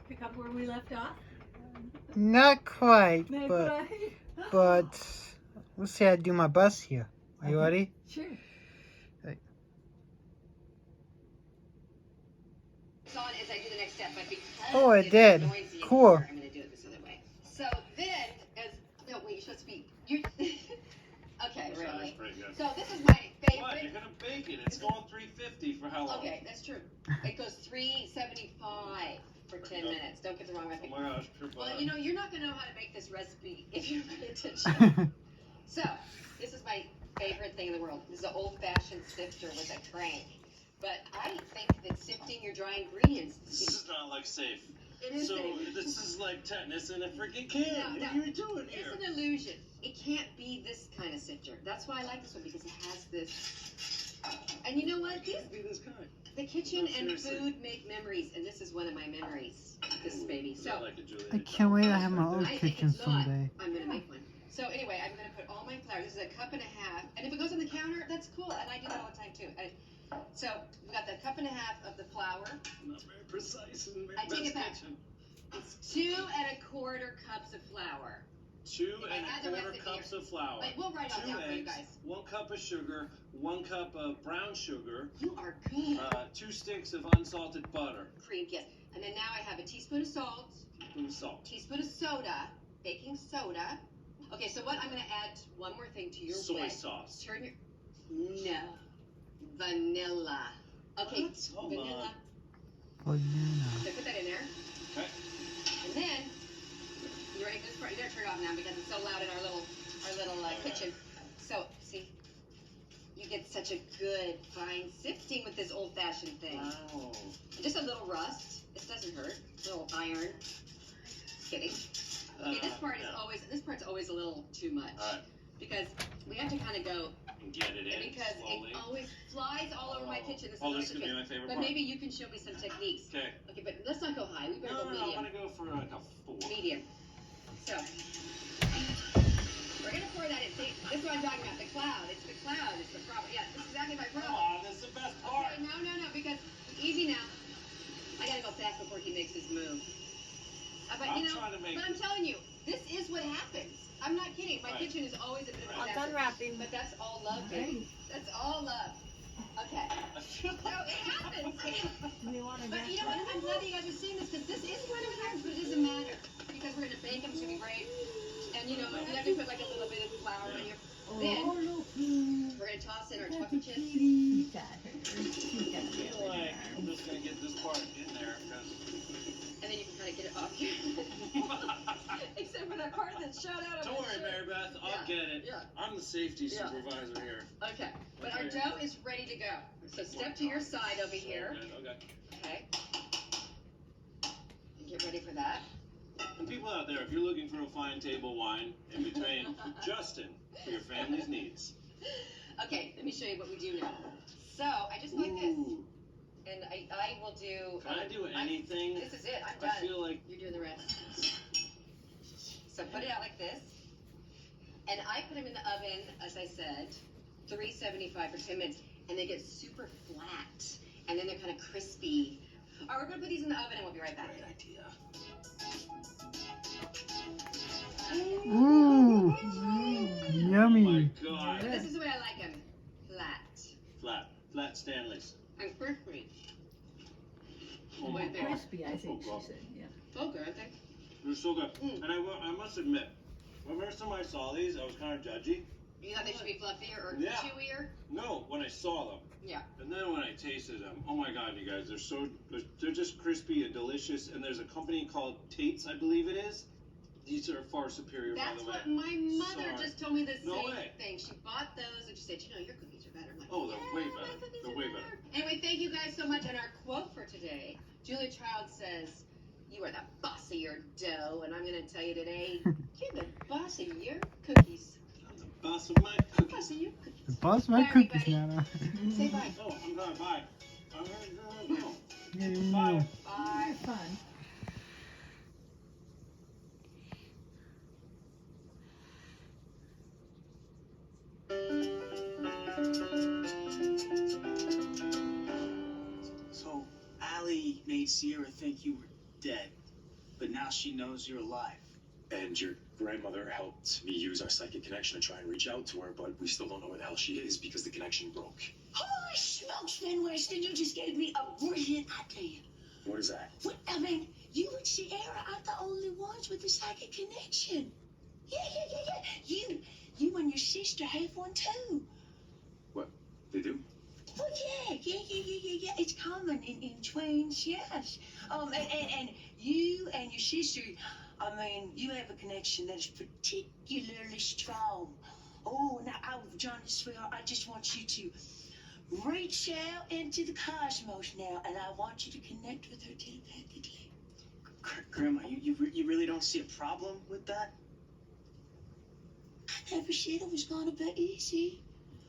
Pick up where we left off? Not quite, Maybe but we'll see. I do my best here. Are you ready? Sure. As I do the next step, but because Oh, it it's did. noisy in Cool. here, I'm going to do it this other way. So then, no, wait, you're supposed to be, okay, really. So this is my favorite. What? You're gonna bake it. It's going 350 for how long? Okay, that's true. It goes 375 for 10 minutes. Don't get the wrong recipe. Oh my gosh, pure Well, butter. you know, you're not going to know how to make this recipe if you don't pay attention. So, this is my favorite thing in the world. This is an old-fashioned sifter with a crank. But I think that sifting your dry ingredients This is not like safe. it is So safe. this is like tetanus in a freaking can. No, What are you doing here? It's an illusion. It can't be this kind of sifter. That's why I like this one, because it has this. And you know what? It can't be this kind. The kitchen No, and seriously. food make memories, and this is one of my memories. This baby. Is So that like a Julia I can't wait to have my Child? own I think kitchen it's not. someday. I'm gonna make one. So anyway, I'm gonna put all my flour. This is a cup and a half, and if it goes on the counter, that's cool. And I do that all the time too. So we got the cup and a half of the flour. Not very precise in I take it back. kitchen. It's 2¼ cups of flour. 2 I add the 1/4 rest of cups of flour. Wait, we'll write it 2 down for you eggs, guys. 1 cup of sugar, 1 cup of brown sugar, You are good. 2 sticks of unsalted butter, Cream, yes. And then now I have a teaspoon of salt, and salt. teaspoon of soda, baking soda. Okay, so what? I'm gonna add one more thing to your Soy wet. sauce. Turn your no vanilla. Okay, What? Hold vanilla. Banana. So put that in there. Okay. And then, you ready for this part? You gotta turn it off now because it's so loud in our little kitchen. So, see, you get such a good, fine sifting with this old-fashioned thing. Wow. Just a little rust. It doesn't hurt. A little iron. Kidding. Okay, this part's always a little too much. Alright. Because we have to kind of go, And get it in because slowly. it always flies all over my kitchen. This Oh, is this is gonna be my favorite But part. maybe you can show me some techniques. Okay. Okay, but let's not go high. We better No, go no, I'm medium. gonna go for like a 4. Medium. So, we're gonna pour that in. See, this is what I'm talking about. The cloud. It's the cloud. It's the problem. Yeah, this is exactly my Come problem. on, this is the best part. Okay, no, because easy now. I gotta go fast before he makes his move. But I'm you know, trying to make- but I'm telling you, this is what happens. I'm not kidding. My Right. kitchen is always a bit of a I'm disaster. done wrapping. But that's all love, baby. That's all love. Okay. No, it happens. Do you want to But get you know what? I'm glad you guys are seeing this because this is what happens, but it doesn't matter because we're gonna bake them. It's gonna be great. And you know, you have to put like a little bit of flour on your. Then we're gonna toss in our chocolate chips. You got her. You got I feel like I'm just gonna get this part in there because. And then you can kind of get it off here. Except for that part that's shot out of Don't my worry, shirt. Mary Beth. I'll Yeah, get it. yeah. I'm the safety Yeah. supervisor here. Okay. But our Okay. dough is ready to go. So step to your side over here. So good, okay. Okay. And get ready for that. And people out there, if you're looking for a fine table wine in between Justin for your family's needs. Okay, let me show you what we do now. So I just like this. Ooh, And I will do. can I do anything? This is it. I'm I done. feel like You're doing the rest. So put it out like this. And I put them in the oven, as I said, 375 for 10 minutes. And they get super flat. And then they're kind of crispy. All right, we're going to put these in the oven and we'll be right back. great idea. Ooh, Oh yummy. my god. This is the way I like them. Flat. Flat Stanleys. And crispy. Oh my Wait there. god. crispy, I think she Oh, God. said. Yeah. So good, I think. They're so good. Mm. And I must admit, the first time I saw these, I was kind of judgy. You thought they should be fluffier or Yeah. chewier? No, when I saw them. Yeah. And then when I tasted them, oh my god, you guys, they're just crispy and delicious. And there's a company called Tate's, I believe it is. These are far superior, That's by the way. what my mother Sorry. just told me the No same way. thing. She bought those and she said, you know, your cookies are better. I'm like, Oh, they're yeah, way my better. cookies They're are way better. Anyway, thank you guys so much. And our quote for today, Julia Child says, you are the boss of your dough. And I'm going to tell you today, you're the boss of your cookies. I'm the boss of my cookies. Boss of your The cookies. boss my Bye, cookies, everybody. Nana. Say bye. Oh, I'm gonna buy. I'm gonna go. Yeah, you Bye. know. Bye. Fun. So, Allie made Sierra think you were dead. but now she knows you're alive. And your grandmother helped me use our psychic connection to try and reach out to her, but we still don't know where the hell she is because the connection broke. Holy smokes, Van Weston, you just gave me a brilliant idea. What is that? Well, I mean, you and Sierra aren't the only ones with the psychic connection. Yeah. You and your sister have one too. What? They do? Well, yeah. It's common in twins, yes. And you and your sister, I mean, you have a connection that is particularly strong. Oh, now, Johnny, sweetheart, I just want you to reach out into the cosmos now, and I want you to connect with her telepathically. Grandma, you really don't see a problem with that? I never said it was gonna be easy,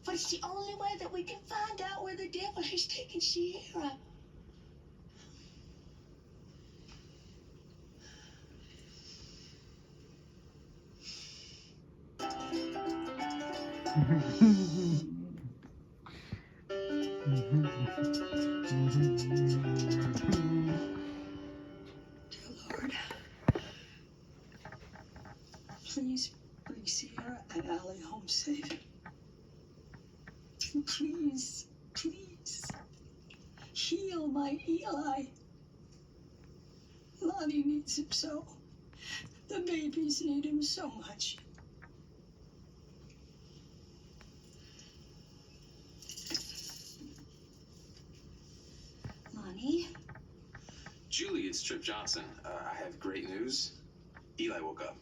but it's the only way that we can find out where the devil has taken Sierra. Dear Lord, please bring Sierra and Allie home safe. Please heal my Eli. Lonnie needs him so. The babies need him so much. Lonnie? Julie, it's Trip Johnson. I have great news. Eli woke up.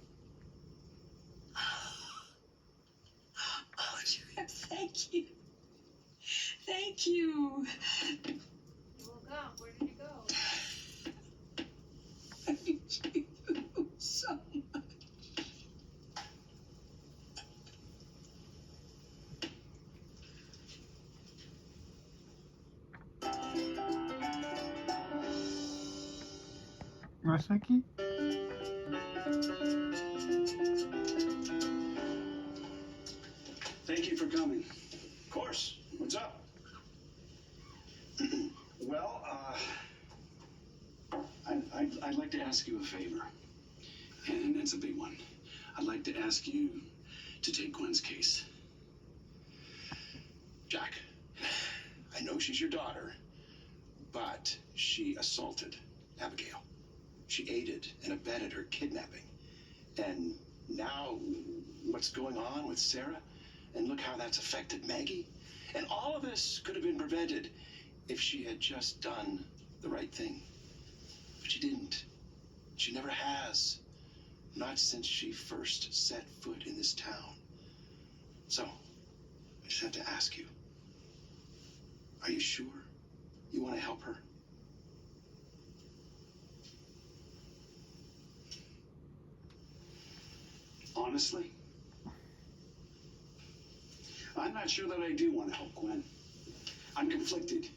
Oh, Trip, thank you. Thank you. You woke up. Where did you go? Thank you so much. Masaki? Thank you for coming. Of course. What's up? Well, I'd like to ask you a favor, and it's a big one. I'd like to ask you to take Gwen's case. Jack, I know she's your daughter, but she assaulted Abigail. She aided and abetted her kidnapping. And now what's going on with Sarah? And look how that's affected Maggie. And all of this could have been prevented if she had just done the right thing. But she didn't. She never has. Not since she first set foot in this town. So, I just have to ask you. Are you sure you want to help her? Honestly, I'm not sure that I do want to help Gwen. I'm conflicted.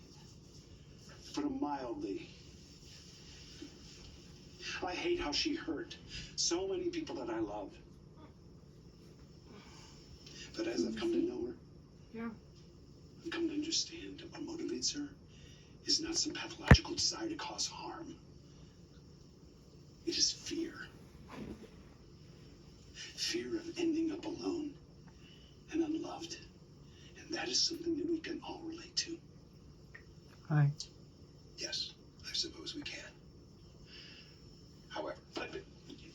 Put it mildly. I hate how she hurt so many people that I love. But as I've come to know her, Yeah. I've come to understand that what motivates her is not some pathological desire to cause harm. It is fear. Fear of ending up alone and unloved. And that is something that we can all relate to. Hi. Yes, I suppose we can. However, but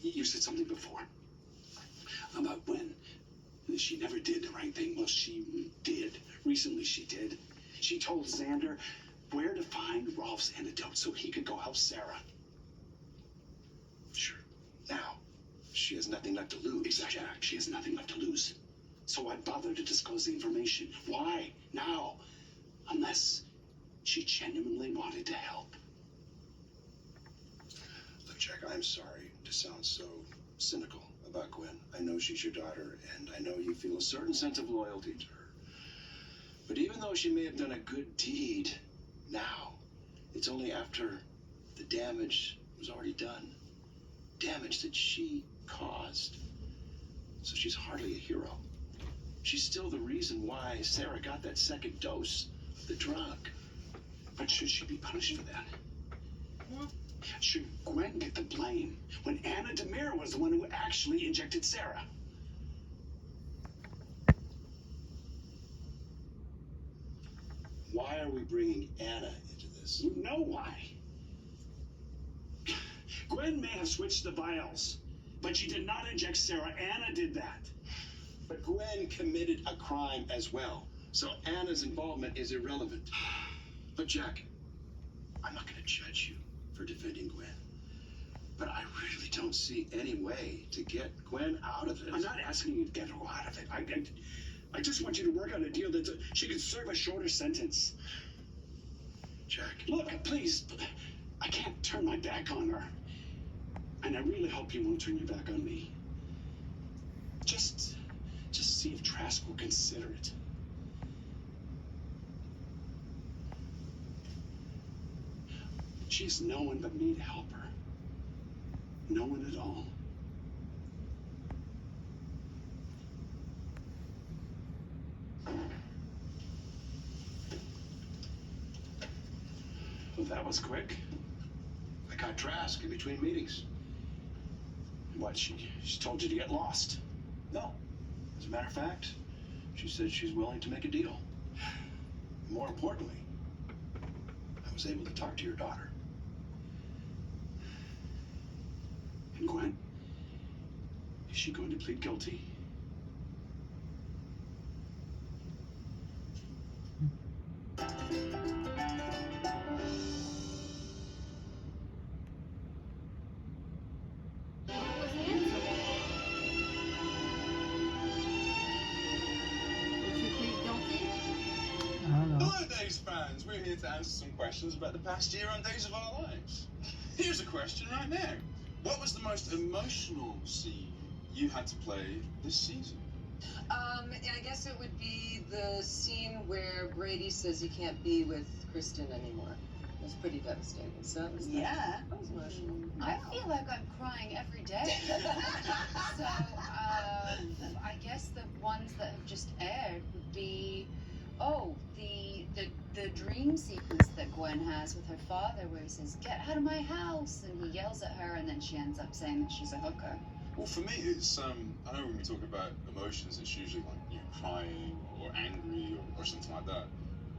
you said something before about when she never did the right thing. Well, she did. Recently she did. She told Xander where to find Rolf's antidote so he could go help Sarah. Sure. Now, she has nothing left to lose. Exactly, Jack. She has nothing left to lose. So why bother to disclose the information? Why? Now? Unless she genuinely wanted to help. Look, Jack, I'm sorry to sound so cynical about Gwen. I know she's your daughter, and I know you feel a certain sense of loyalty to her. But even though she may have done a good deed, now, it's only after the damage was already done. Damage that she caused. So she's hardly a hero. She's still the reason why Sarah got that second dose of the drug. But should she be punished for that? Should Gwen get the blame when Anna Demir was the one who actually injected Sarah? Why are we bringing Anna into this? You know why. Gwen may have switched the vials, but she did not inject Sarah. Anna did that. But Gwen committed a crime as well, so Anna's involvement is irrelevant. But Jack, I'm not going to judge you for defending Gwen, but I really don't see any way to get Gwen out of this. I'm not asking you to get her out of it. I just want you to work on a deal that she can serve a shorter sentence. Jack, Look, please, I can't turn my back on her. And I really hope you won't turn your back on me. Just see if Trask will consider it. She has no one but me to help her. No one at all. Well, that was quick. I got Trask in between meetings. What, she told you to get lost? No. As a matter of fact, she said she's willing to make a deal. More importantly, I was able to talk to your daughter. And Gwen? Is she going to plead guilty? What was the answer? Did she plead guilty? I don't know. Hello, Days fans. We're here to answer some questions about the past year on Days of Our Lives. Here's a question right now. What was the most emotional scene you had to play this season? I guess it would be the scene where Brady says he can't be with Kristen anymore. It was pretty devastating. So that was that was emotional. I feel like I'm crying every day. So I guess the ones that have just aired would be, the dream sequence that Gwen has with her father, where he says, "Get out of my house," and he yells at her, and then she ends up saying that she's a hooker. Well, for me, it's I know when we talk about emotions, it's usually like crying or angry or something like that.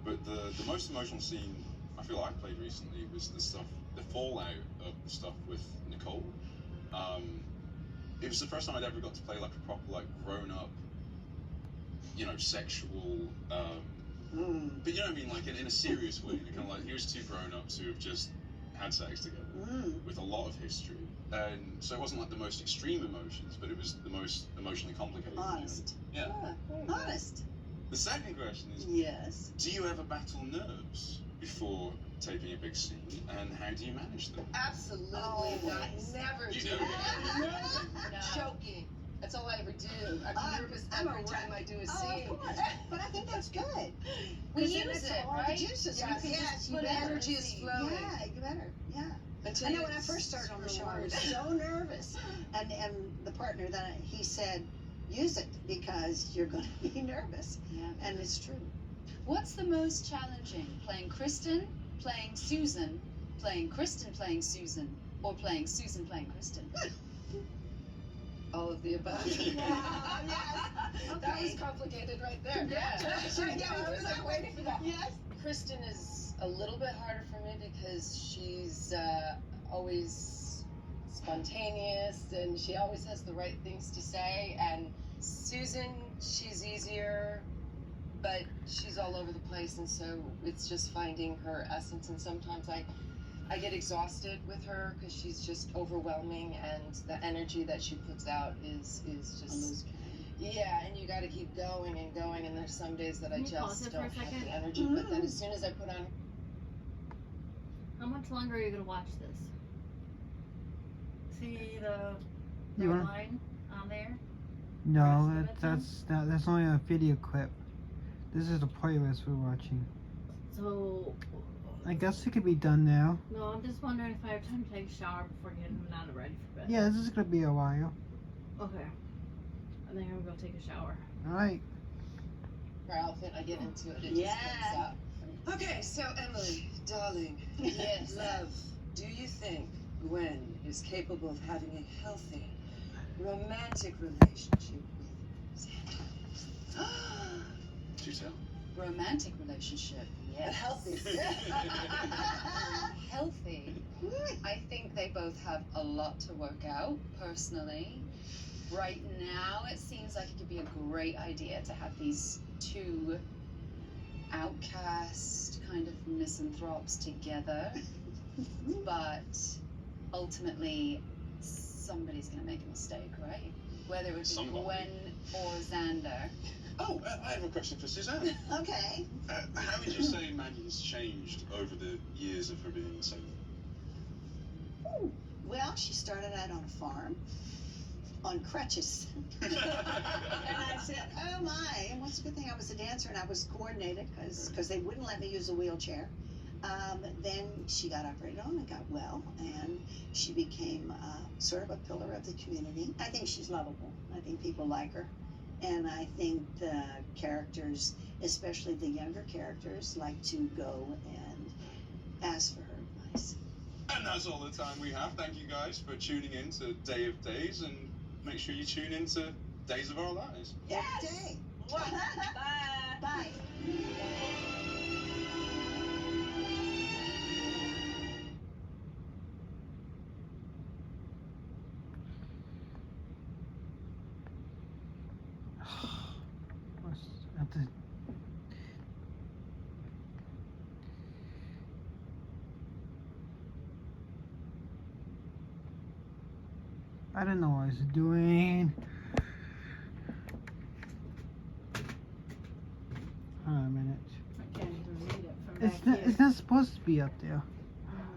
But the most emotional scene I feel I played recently was the fallout of the stuff with Nicole. It was the first time I'd ever got to play like a proper grown up, sexual. But you know what I mean, like in a serious way. Kind of like here's two grown ups who have just had sex together with a lot of history. And so it wasn't like the most extreme emotions, but it was the most emotionally complicated. Honest. Yeah. Honest. The second question is, Yes. do you ever battle nerves before taping a big scene, and how do you manage them? Absolutely Oh, not. yes. Never You do do? that. No. Choking. That's all I ever do. I'm nervous I'm every a time I do a Oh, scene. of course. But I think that's good. We 'Cause then use it's it, all right? the juices. Yes, You can yes, just you put better. it Energy is flowing. Yeah, you better. Yeah. Until I know you when I first started on the screw show, I was words. so nervous, and the partner he said, use it because you're going to be nervous, Yeah. and it's true. What's the most challenging? Playing Kristen, playing Susan, playing Kristen playing Susan, or playing Susan playing Kristen? All of the above. Yes. That was Okay. complicated right there. Congratulations. Yeah, I was like waiting for that. Yes. Kristen is a little bit harder for me because she's always spontaneous and she always has the right things to say. And Susan, she's easier, but she's all over the place, and so it's just finding her essence. And sometimes I get exhausted with her because she's just overwhelming, and the energy that she puts out is just. Yeah, and you got to keep going and going, and there's some days that I Can you pause just it for don't a have second? the energy. But then as soon as I put on, How much longer are you gonna watch this? See the You red wanna- line on there? No, Rest of it, that's only a video clip. This is the playlist we're watching. So, I guess it could be done now. no, I'm just wondering if I have time to take a shower before getting Nana ready for bed. Yeah, this is gonna be a while. Okay. I think I'm gonna go take a shower. Alright. her outfit, I get into it. It Yeah. just comes out. Okay, so Emily, darling, Yes. love, do you think Gwen is capable of having a healthy, romantic relationship with Xander? Do tell. Romantic relationship, yes. Healthy. Healthy. I think they both have a lot to work out, personally. Right now, it seems like it could be a great idea to have these two outcast kind of misanthropes together. But ultimately, somebody's going to make a mistake, right? Whether it be Somebody. Gwen or Xander. Oh, I have a question for Suzanne. Okay. How would you say Maggie's changed over the years of her being a sailor? Well, she started out on a farm on crutches. And I said, oh my. And what's the good thing? I was a dancer and I was coordinated because they wouldn't let me use a wheelchair. Then she got operated on and got well, and she became sort of a pillar of the community. I think she's lovable. I think people like her. And I think the characters, especially the younger characters, like to go and ask for her advice. And that's all the time we have. Thank you guys for tuning in to Day of Days, and make sure you tune in to Days of Our Lives. Yes. Day. Bye. Bye. I don't know what I was doing. Hold on a minute. I can't even read it from back here. It's not supposed to be up there.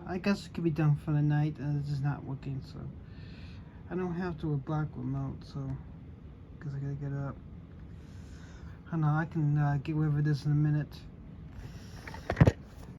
I guess it could be done for the night, and it's just not working. So I don't have to a black remote. So because I gotta get up. I know I can get rid of this in a minute.